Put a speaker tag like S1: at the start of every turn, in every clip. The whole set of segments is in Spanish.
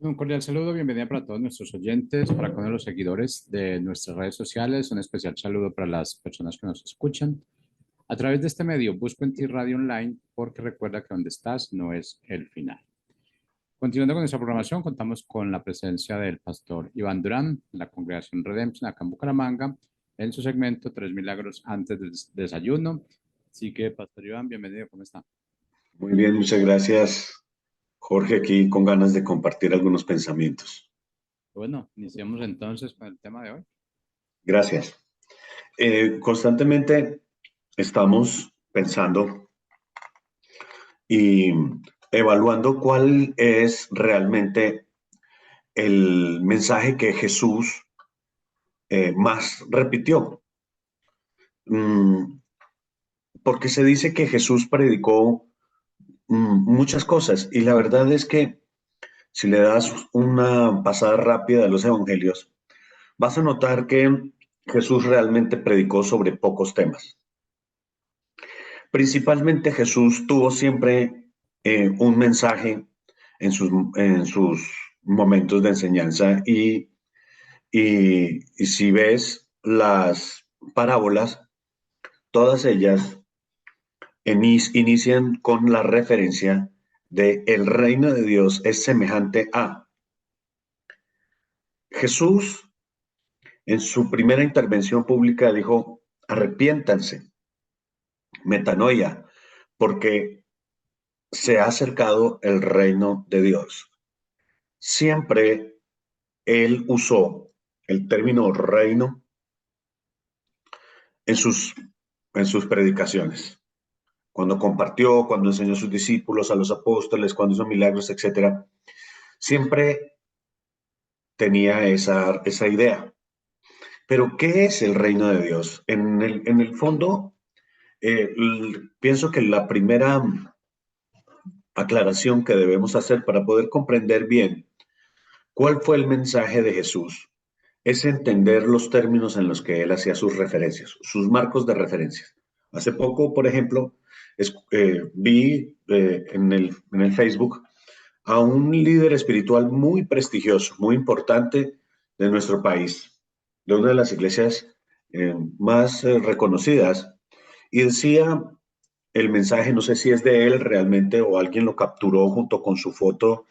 S1: Un cordial saludo, bienvenida para todos nuestros oyentes, para con los seguidores de nuestras redes sociales. Un especial saludo para las personas que nos escuchan. A través de este medio, busco en ti Radio Online, porque recuerda que donde estás no es el final. Continuando con nuestra programación, contamos con la presencia del pastor Iván Durán, de la Congregación Redemption, acá en Bucaramanga, en su segmento Tres Milagros antes del desayuno. Así que, pastor Iván, bienvenido, ¿cómo está?
S2: Muy bien, muchas gracias, Jorge, aquí con ganas de compartir algunos pensamientos.
S1: Bueno, iniciemos entonces con el tema de hoy.
S2: Gracias. Constantemente estamos pensando y evaluando cuál es realmente el mensaje que Jesús más repitió. Mm, Porque se dice que Jesús predicó muchas cosas y la verdad es que si le das una pasada rápida a los evangelios, vas a notar que Jesús realmente predicó sobre pocos temas. Principalmente Jesús tuvo siempre un mensaje en sus momentos de enseñanza y si ves las parábolas, todas ellas inician con la referencia de el reino de Dios es semejante a Jesús. En su primera intervención pública dijo, arrepiéntanse, metanoia, porque se ha acercado el reino de Dios. Siempre él usó el término reino en sus predicaciones. Cuando compartió, cuando enseñó a sus discípulos, a los apóstoles, cuando hizo milagros, etcétera, siempre tenía esa idea. Pero, ¿qué es el reino de Dios? En el fondo, pienso que la primera aclaración que debemos hacer para poder comprender bien cuál fue el mensaje de Jesús es entender los términos en los que él hacía sus referencias, sus marcos de referencias. Hace poco, por ejemplo, vi en el Facebook a un líder espiritual muy prestigioso, muy importante de nuestro país, de una de las iglesias más reconocidas, y decía el mensaje, no sé si es de él realmente o alguien lo capturó junto con su foto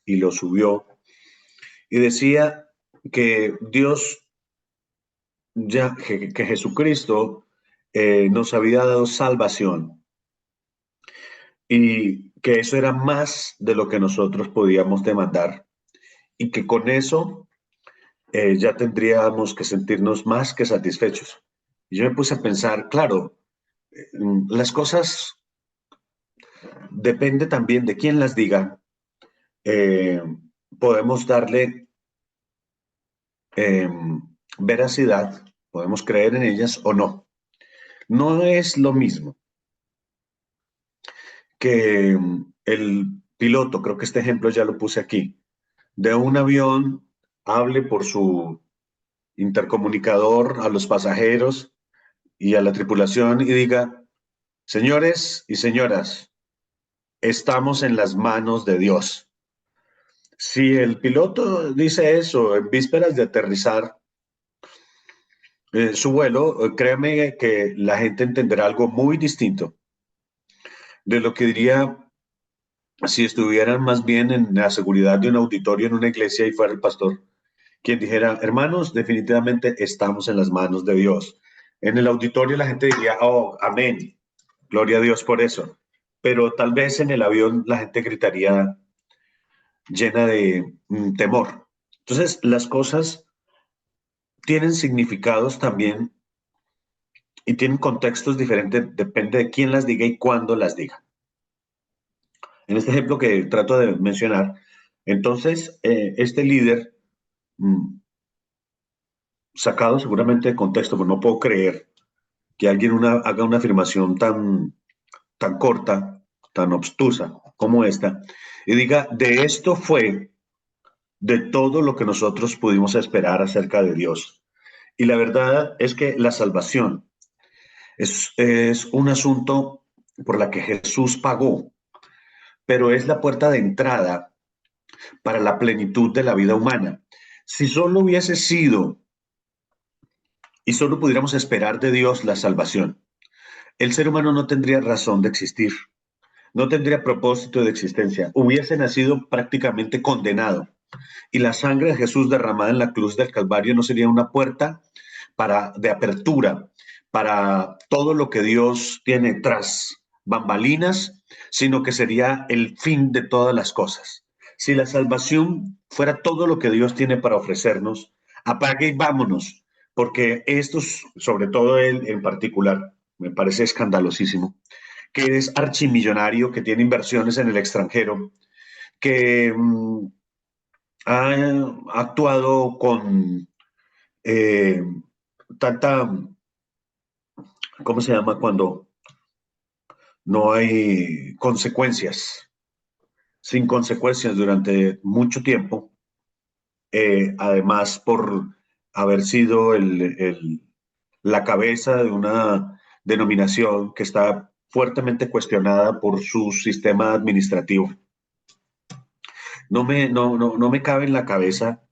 S2: y lo subió, y decía que Dios, que Jesucristo nos había dado salvación y que eso era más de lo que nosotros podíamos demandar y que con eso ya tendríamos que sentirnos más que satisfechos. Y yo me puse a pensar, claro, las cosas depende también de quién las diga. eh, Podemos darle eh, veracidad, podemos creer en ellas o no. No es lo mismo que el piloto, creo que este ejemplo ya lo puse aquí, de un avión hable por su intercomunicador a los pasajeros y a la tripulación y diga, señores y señoras, estamos en las manos de Dios. Si el piloto dice eso en vísperas de aterrizar su vuelo, créame que la gente entenderá algo muy distinto de lo que diría si estuvieran más bien en la seguridad de un auditorio en una iglesia y fuera el pastor quien dijera, hermanos, definitivamente estamos en las manos de Dios. En el auditorio la gente diría, oh, amén, gloria a Dios por eso. Pero tal vez en el avión la gente gritaría llena de temor. Entonces, las cosas tienen significados también y tienen contextos diferentes, depende de quién las diga y cuándo las diga. En este ejemplo que trato de mencionar, entonces, este líder, mm, sacado seguramente de contexto, pero no puedo creer que alguien haga una afirmación tan corta, tan obstusa como esta, y diga, de esto fue de todo lo que nosotros pudimos esperar acerca de Dios. Y la verdad es que la salvación es un asunto por la que Jesús pagó, pero es la puerta de entrada para la plenitud de la vida humana. Si solo hubiese sido y solo pudiéramos esperar de Dios la salvación, el ser humano no tendría razón de existir, no tendría propósito de existencia, hubiese nacido prácticamente condenado. Y la sangre de Jesús derramada en la cruz del Calvario no sería una puerta de apertura para todo lo que Dios tiene tras bambalinas, sino que sería el fin de todas las cosas. Si la salvación fuera todo lo que Dios tiene para ofrecernos, apague y vámonos, porque estos, sobre todo él en particular, me parece escandalosísimo, que es archimillonario, que tiene inversiones en el extranjero, que ha actuado con eh, tanta, ¿cómo se llama? Cuando no hay consecuencias, sin consecuencias durante mucho tiempo, además por haber sido la cabeza de una denominación que está fuertemente cuestionada por su sistema administrativo. No me cabe en la cabeza,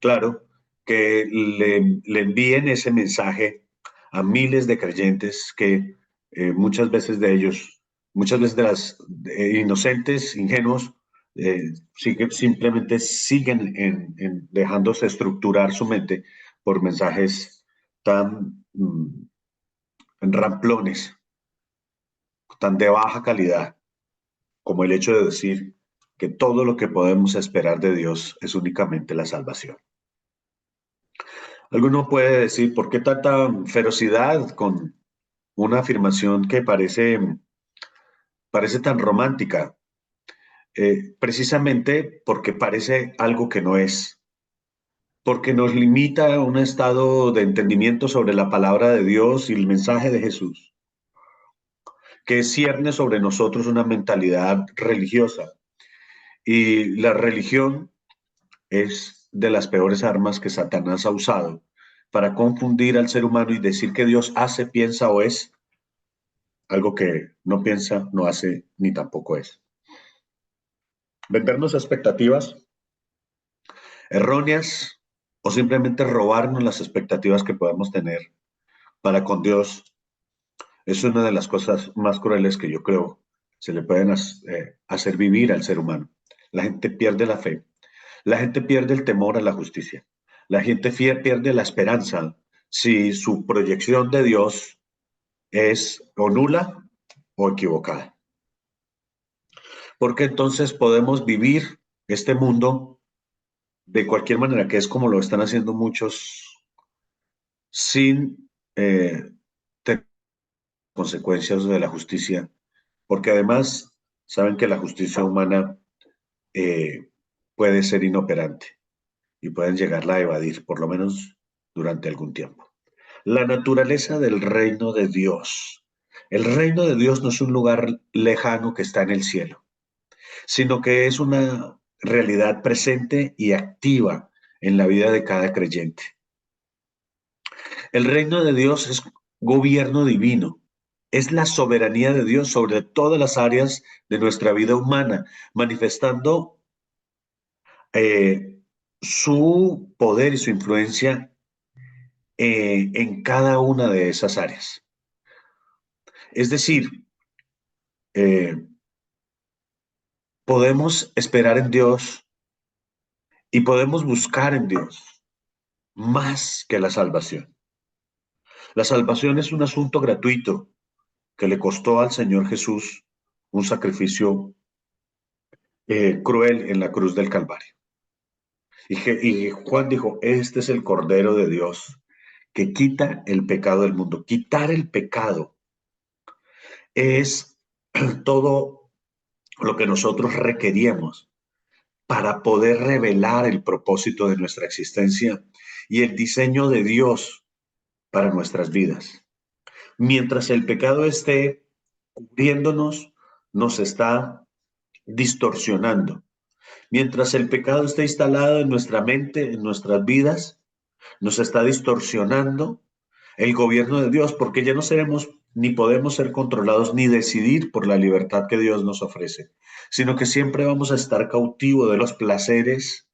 S2: claro, que le envíen ese mensaje a miles de creyentes que muchas veces de ellos, muchas veces de las inocentes, ingenuos, simplemente siguen dejándose estructurar su mente por mensajes tan ramplones, tan de baja calidad, como el hecho de decir que todo lo que podemos esperar de Dios es únicamente la salvación. Alguno puede decir, ¿por qué tanta ferocidad con una afirmación que parece tan romántica? Precisamente porque parece algo que no es, porque nos limita a un estado de entendimiento sobre la palabra de Dios y el mensaje de Jesús, que cierne sobre nosotros una mentalidad religiosa. Y la religión es de las peores armas que Satanás ha usado para confundir al ser humano y decir que Dios hace, piensa o es algo que no piensa, no hace ni tampoco es. Vendernos expectativas erróneas o simplemente robarnos las expectativas que podemos tener para con Dios es una de las cosas más crueles que yo creo se le pueden hacer vivir al ser humano. La gente pierde la fe, la gente pierde el temor a la justicia, la gente pierde la esperanza si su proyección de Dios es o nula o equivocada. Porque entonces podemos vivir este mundo de cualquier manera, que es como lo están haciendo muchos, sin tener consecuencias de la justicia, porque además saben que la justicia humana eh, puede ser inoperante y pueden llegarla a evadir, por lo menos durante algún tiempo. La naturaleza del reino de Dios. El reino de Dios no es un lugar lejano que está en el cielo, sino que es una realidad presente y activa en la vida de cada creyente. El reino de Dios es gobierno divino, es la soberanía de Dios sobre todas las áreas de nuestra vida humana, manifestando eh, su poder y su influencia en cada una de esas áreas. Es decir, eh, podemos esperar en Dios y podemos buscar en Dios más que la salvación. La salvación es un asunto gratuito que le costó al Señor Jesús un sacrificio cruel en la cruz del Calvario. Y Juan dijo, este es el Cordero de Dios que quita el pecado del mundo. Quitar el pecado es todo lo que nosotros requeríamos para poder revelar el propósito de nuestra existencia y el diseño de Dios para nuestras vidas. Mientras el pecado esté cubriéndonos, nos está distorsionando. Mientras el pecado esté instalado en nuestra mente, en nuestras vidas, nos está distorsionando el gobierno de Dios, porque ya no seremos ni podemos ser controlados ni decidir por la libertad que Dios nos ofrece, sino que siempre vamos a estar cautivos de los placeres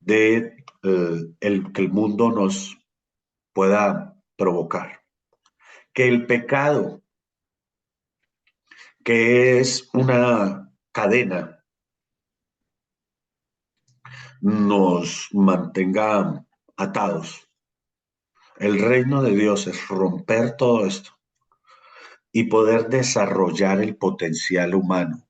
S2: de que el mundo nos pueda provocar. Que el pecado, que es una cadena, nos mantenga atados. El reino de Dios es romper todo esto y poder desarrollar el potencial humano,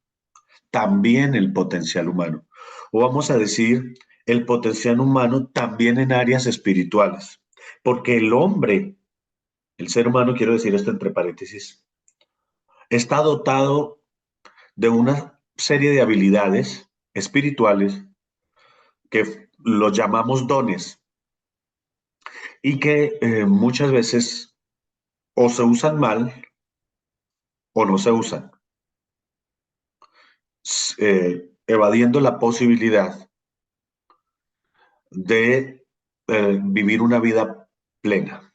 S2: también el potencial humano. O vamos a decir, el potencial humano también en áreas espirituales, porque el hombre, el ser humano, quiero decir esto entre paréntesis, está dotado de una serie de habilidades espirituales que los llamamos dones y que muchas veces o se usan mal o no se usan, evadiendo la posibilidad de vivir una vida plena.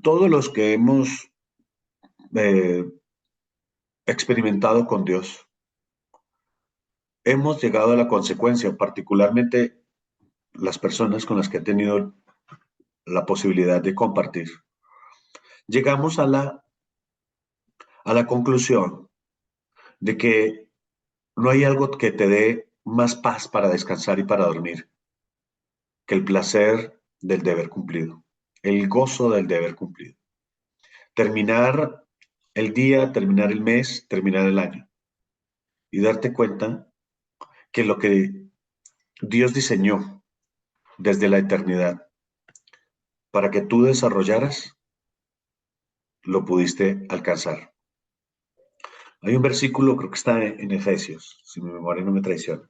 S2: Todos los que hemos eh, experimentado con Dios, hemos llegado a la consecuencia, particularmente las personas con las que he tenido la posibilidad de compartir. Llegamos a la conclusión de que no hay algo que te dé más paz para descansar y para dormir que el placer del deber cumplido, el gozo del deber cumplido. Terminar el día, terminar el mes, terminar el año y darte cuenta que lo que Dios diseñó desde la eternidad para que tú desarrollaras, lo pudiste alcanzar. Hay un versículo, creo que está en Efesios, si mi memoria no me traiciona,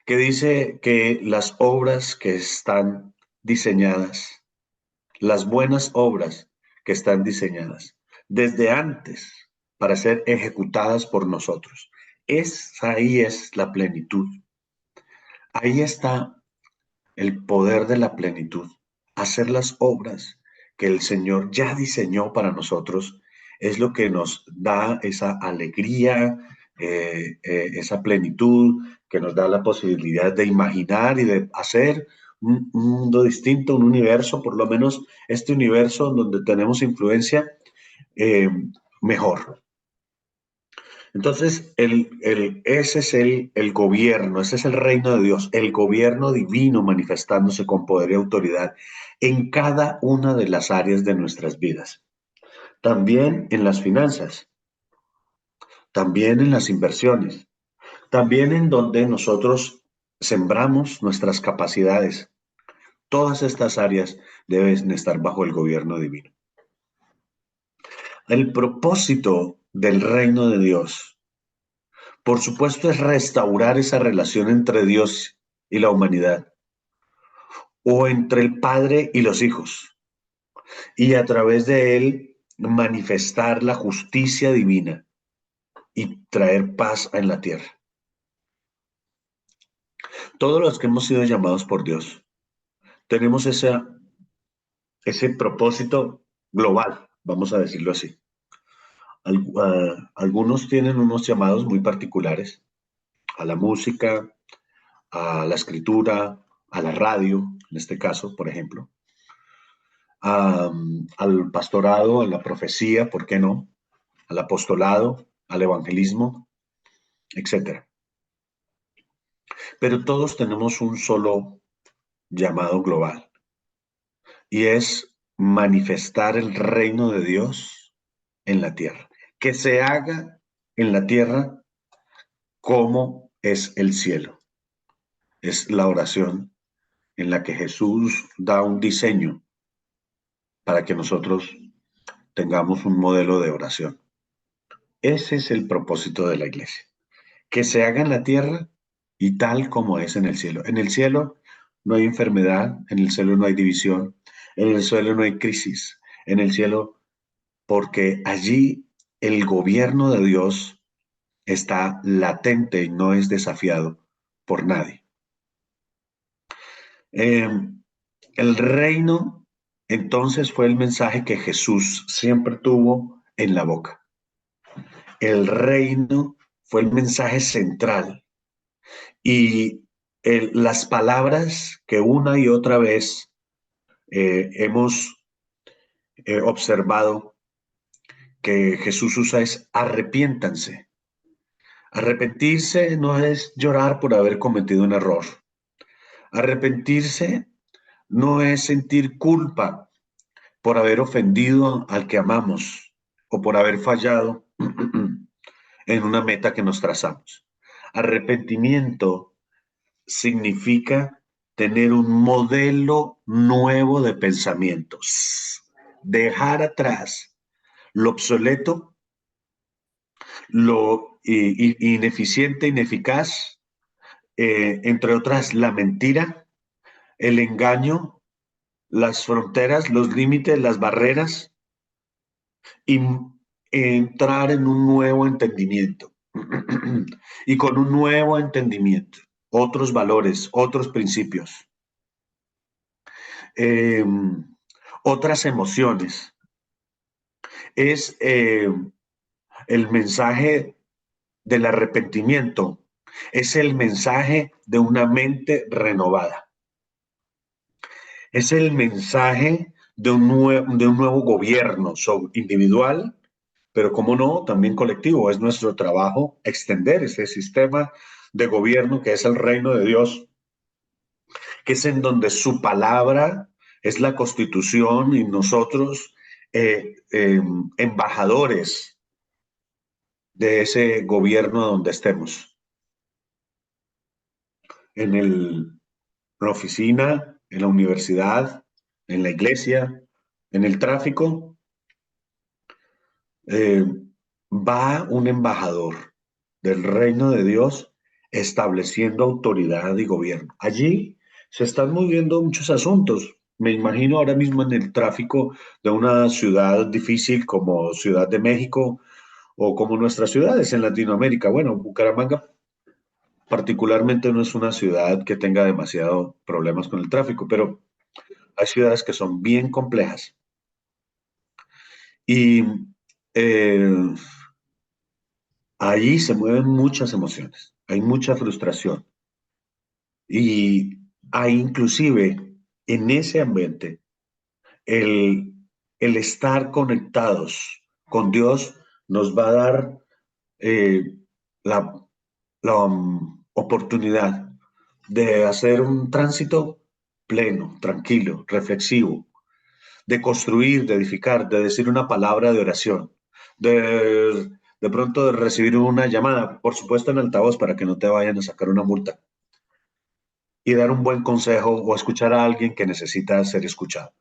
S2: que dice que las obras que están diseñadas, las buenas obras que están diseñadas desde antes para ser ejecutadas por nosotros. Ahí es la plenitud. Ahí está el poder de la plenitud. Hacer las obras que el Señor ya diseñó para nosotros es lo que nos da esa alegría, esa plenitud, que nos da la posibilidad de imaginar y de hacer un mundo distinto, un universo, por lo menos este universo donde tenemos influencia, eh, mejor. Entonces, ese es el gobierno, ese es el reino de Dios, el gobierno divino manifestándose con poder y autoridad en cada una de las áreas de nuestras vidas. También en las finanzas, también en las inversiones, también en donde nosotros sembramos nuestras capacidades. Todas estas áreas deben estar bajo el gobierno divino. El propósito del reino de Dios, por supuesto, es restaurar esa relación entre Dios y la humanidad, o entre el Padre y los hijos, y a través de él manifestar la justicia divina y traer paz en la tierra. Todos los que hemos sido llamados por Dios, tenemos ese propósito global, vamos a decirlo así. Algunos tienen unos llamados muy particulares a la música, a la escritura, a la radio, en este caso, por ejemplo, al pastorado, a la profecía, ¿por qué no? Al apostolado, al evangelismo, etcétera. Pero todos tenemos un solo llamado global y es manifestar el reino de Dios en la tierra. Que se haga en la tierra como es el cielo. Es la oración en la que Jesús da un diseño para que nosotros tengamos un modelo de oración. Ese es el propósito de la iglesia. Que se haga en la tierra y tal como es en el cielo. En el cielo no hay enfermedad, en el cielo no hay división, en el cielo no hay crisis, en el cielo, porque allí el gobierno de Dios está latente y no es desafiado por nadie. El reino entonces fue el mensaje que Jesús siempre tuvo en la boca. El reino fue el mensaje central y las palabras que una y otra vez hemos observado que Jesús usa es arrepiéntanse. Arrepentirse no es llorar por haber cometido un error. Arrepentirse no es sentir culpa por haber ofendido al que amamos o por haber fallado en una meta que nos trazamos. Arrepentimiento significa tener un modelo nuevo de pensamientos, dejar atrás lo obsoleto, lo ineficiente, ineficaz, entre otras la mentira, el engaño, las fronteras, los límites, las barreras, y entrar en un nuevo entendimiento. Y con un nuevo entendimiento, otros valores, otros principios, eh, otras emociones. Es el mensaje del arrepentimiento, es el mensaje de una mente renovada. Es el mensaje de un nuevo gobierno individual, pero como no, también colectivo. Es nuestro trabajo extender ese sistema de gobierno que es el reino de Dios, que es en donde su palabra es la constitución y nosotros embajadores de ese gobierno donde estemos. En la oficina, en la universidad, en la iglesia, en el tráfico, va un embajador del reino de Dios estableciendo autoridad y gobierno. Allí se están moviendo muchos asuntos. Me imagino ahora mismo en el tráfico de una ciudad difícil como Ciudad de México o como nuestras ciudades en Latinoamérica. Bueno, Bucaramanga particularmente no es una ciudad que tenga demasiados problemas con el tráfico, pero hay ciudades que son bien complejas. Y eh, allí se mueven muchas emociones, hay mucha frustración. Y hay inclusive en ese ambiente el, el estar conectados con Dios nos va a dar eh, la, la oportunidad de hacer un tránsito pleno, tranquilo, reflexivo, de construir, de edificar, de decir una palabra de oración, de pronto de recibir una llamada, por supuesto en altavoz para que no te vayan a sacar una multa, y dar un buen consejo o escuchar a alguien que necesita ser escuchado.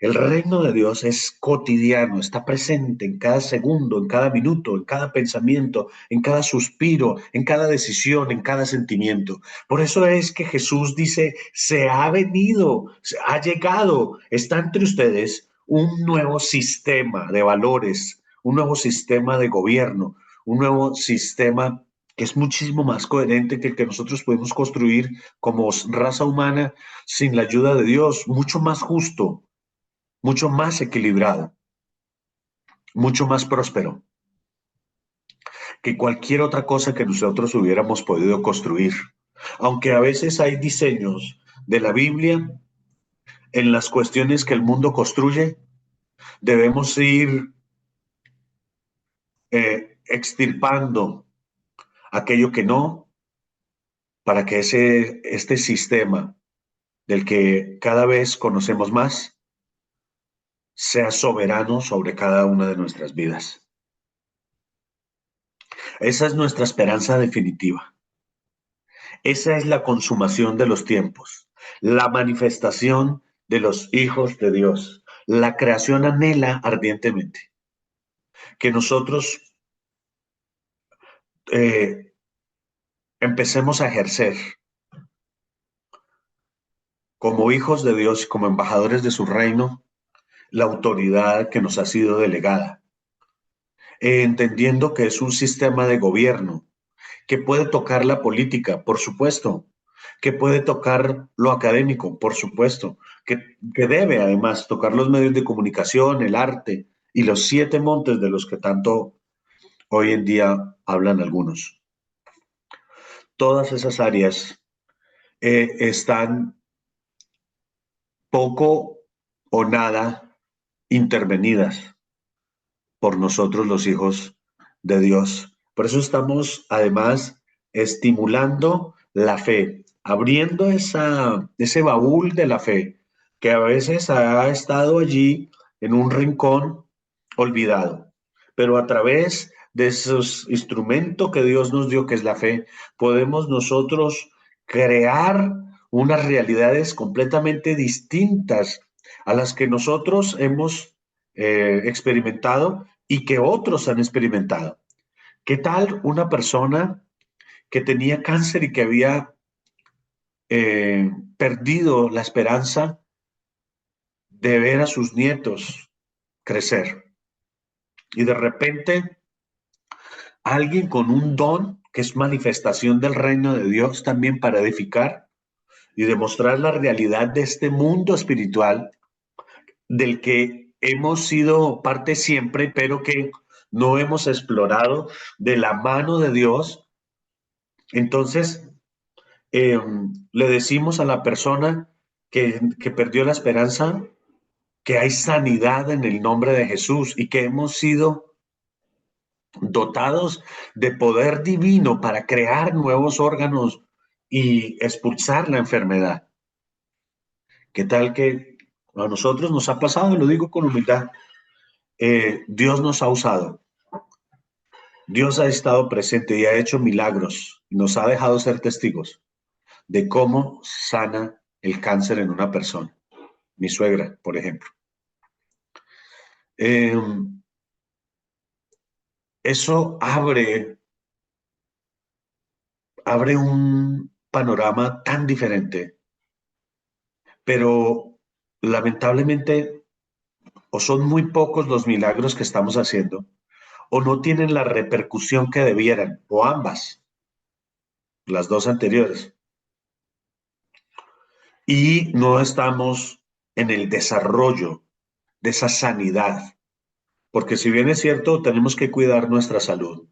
S2: El reino de Dios es cotidiano, está presente en cada segundo, en cada minuto, en cada pensamiento, en cada suspiro, en cada decisión, en cada sentimiento. Por eso es que Jesús dice, se ha venido, se ha llegado, está entre ustedes un nuevo sistema de valores, un nuevo sistema de gobierno, un nuevo sistema que es muchísimo más coherente que el que nosotros podemos construir como raza humana sin la ayuda de Dios, mucho más justo, mucho más equilibrado, mucho más próspero que cualquier otra cosa que nosotros hubiéramos podido construir. Aunque a veces hay diseños de la Biblia en las cuestiones que el mundo construye, debemos ir extirpando aquello que no, para que este sistema del que cada vez conocemos más sea soberano sobre cada una de nuestras vidas. Esa es nuestra esperanza definitiva. Esa es la consumación de los tiempos, la manifestación de los hijos de Dios. La creación anhela ardientemente que nosotros empecemos a ejercer como hijos de Dios y como embajadores de su reino la autoridad que nos ha sido delegada, entendiendo que es un sistema de gobierno que puede tocar la política, por supuesto, que puede tocar lo académico, por supuesto, que debe además tocar los medios de comunicación, el arte y los 7 montes de los que tanto hoy en día hablan algunos. Todas esas áreas están poco o nada intervenidas por nosotros los hijos de Dios. Por eso estamos además estimulando la fe, abriendo ese baúl de la fe que a veces ha estado allí en un rincón olvidado. Pero a través de esos instrumentos que Dios nos dio, que es la fe, podemos nosotros crear unas realidades completamente distintas a las que nosotros hemos experimentado y que otros han experimentado. ¿Qué tal una persona que tenía cáncer y que había perdido la esperanza de ver a sus nietos crecer? Y de repente alguien con un don que es manifestación del reino de Dios también para edificar y demostrar la realidad de este mundo espiritual del que hemos sido parte siempre, pero que no hemos explorado de la mano de Dios. Entonces, le decimos a la persona que perdió la esperanza que hay sanidad en el nombre de Jesús y que hemos sido dotados de poder divino para crear nuevos órganos y expulsar la enfermedad. ¿Qué tal que a nosotros nos ha pasado? Lo digo con humildad. Dios nos ha usado. Dios ha estado presente y ha hecho milagros. Nos ha dejado ser testigos de cómo sana el cáncer en una persona. Mi suegra, por ejemplo. Eso abre un panorama tan diferente, pero lamentablemente o son muy pocos los milagros que estamos haciendo, o no tienen la repercusión que debieran, o ambas, las dos anteriores. Y no estamos en el desarrollo de esa sanidad, porque si bien es cierto, tenemos que cuidar nuestra salud,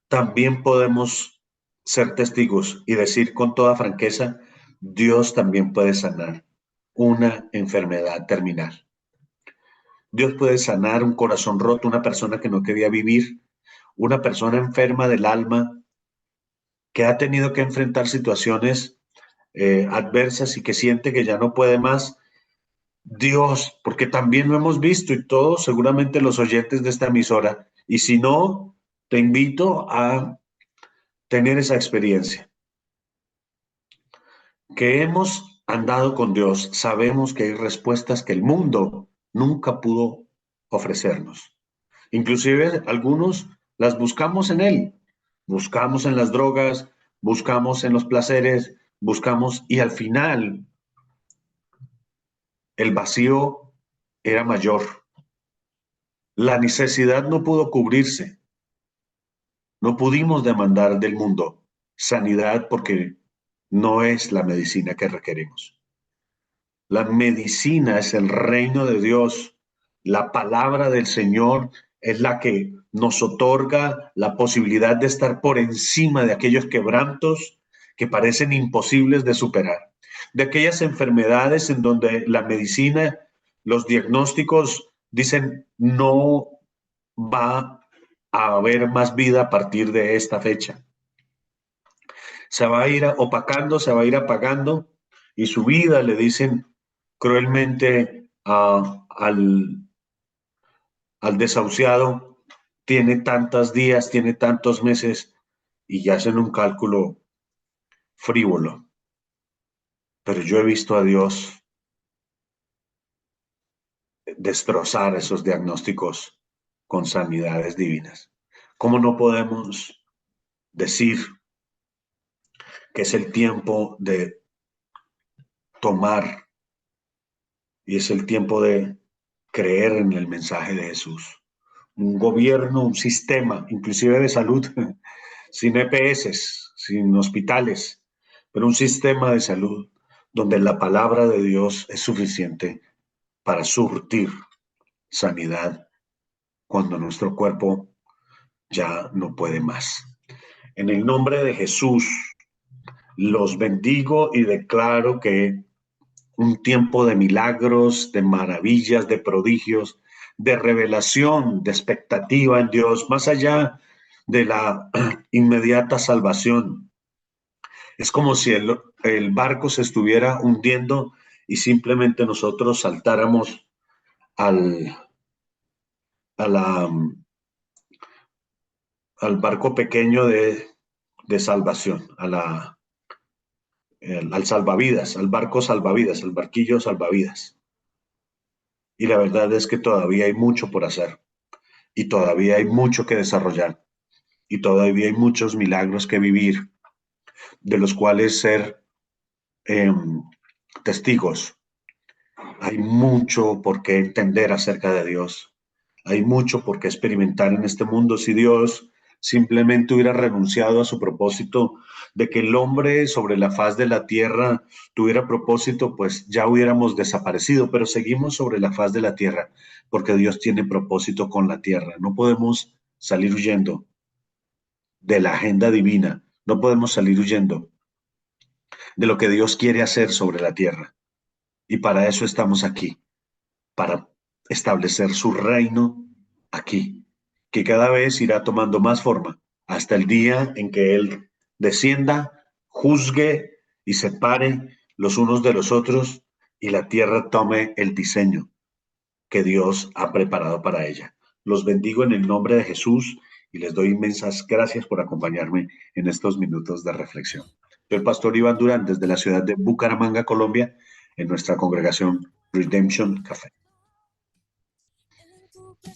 S2: también podemos ser testigos y decir con toda franqueza, Dios también puede sanar una enfermedad terminal. Dios puede sanar un corazón roto, una persona que no quería vivir, una persona enferma del alma que ha tenido que enfrentar situaciones adversas y que siente que ya no puede más. Dios, porque también lo hemos visto y todos, seguramente los oyentes de esta emisora, y si no, te invito a tener esa experiencia. Que hemos andado con Dios, sabemos que hay respuestas que el mundo nunca pudo ofrecernos. Inclusive algunos las buscamos en Él, buscamos en las drogas, buscamos en los placeres, buscamos y al final el vacío era mayor. La necesidad no pudo cubrirse. No pudimos demandar del mundo sanidad porque no es la medicina que requerimos. La medicina es el reino de Dios. La palabra del Señor es la que nos otorga la posibilidad de estar por encima de aquellos quebrantos que parecen imposibles de superar, de aquellas enfermedades en donde la medicina, los diagnósticos dicen no va a haber más vida a partir de esta fecha. Se va a ir opacando, se va a ir apagando y su vida, le dicen cruelmente al desahuciado, tiene tantos días, tiene tantos meses y ya hacen un cálculo frívolo. Pero yo he visto a Dios destrozar esos diagnósticos con sanidades divinas. ¿Cómo no podemos decir que es el tiempo de tomar y es el tiempo de creer en el mensaje de Jesús? Un gobierno, un sistema, inclusive de salud, sin EPS, sin hospitales, pero un sistema de salud donde la palabra de Dios es suficiente para surtir sanidad cuando nuestro cuerpo ya no puede más. En el nombre de Jesús, los bendigo y declaro que un tiempo de milagros, de maravillas, de prodigios, de revelación, de expectativa en Dios, más allá de la inmediata salvación. Es como si el barco se estuviera hundiendo y simplemente nosotros saltáramos al, a la, al barco pequeño de salvación, al salvavidas, al barco salvavidas, al barquillo salvavidas. Y la verdad es que todavía hay mucho por hacer y todavía hay mucho que desarrollar y todavía hay muchos milagros que vivir, de los cuales ser eh, testigos. Hay mucho por qué entender acerca de Dios. Hay mucho por qué experimentar en este mundo. Si Dios simplemente hubiera renunciado a su propósito de que el hombre sobre la faz de la tierra tuviera propósito, pues ya hubiéramos desaparecido, pero seguimos sobre la faz de la tierra porque Dios tiene propósito con la tierra. No podemos salir huyendo de la agenda divina. No podemos salir huyendo de lo que Dios quiere hacer sobre la tierra. Y para eso estamos aquí, para establecer su reino aquí, que cada vez irá tomando más forma hasta el día en que Él descienda, juzgue y separe los unos de los otros y la tierra tome el diseño que Dios ha preparado para ella. Los bendigo en el nombre de Jesús y les doy inmensas gracias por acompañarme en estos minutos de reflexión. Soy el pastor Iván Durán desde la ciudad de Bucaramanga, Colombia, en nuestra congregación Redemption Café.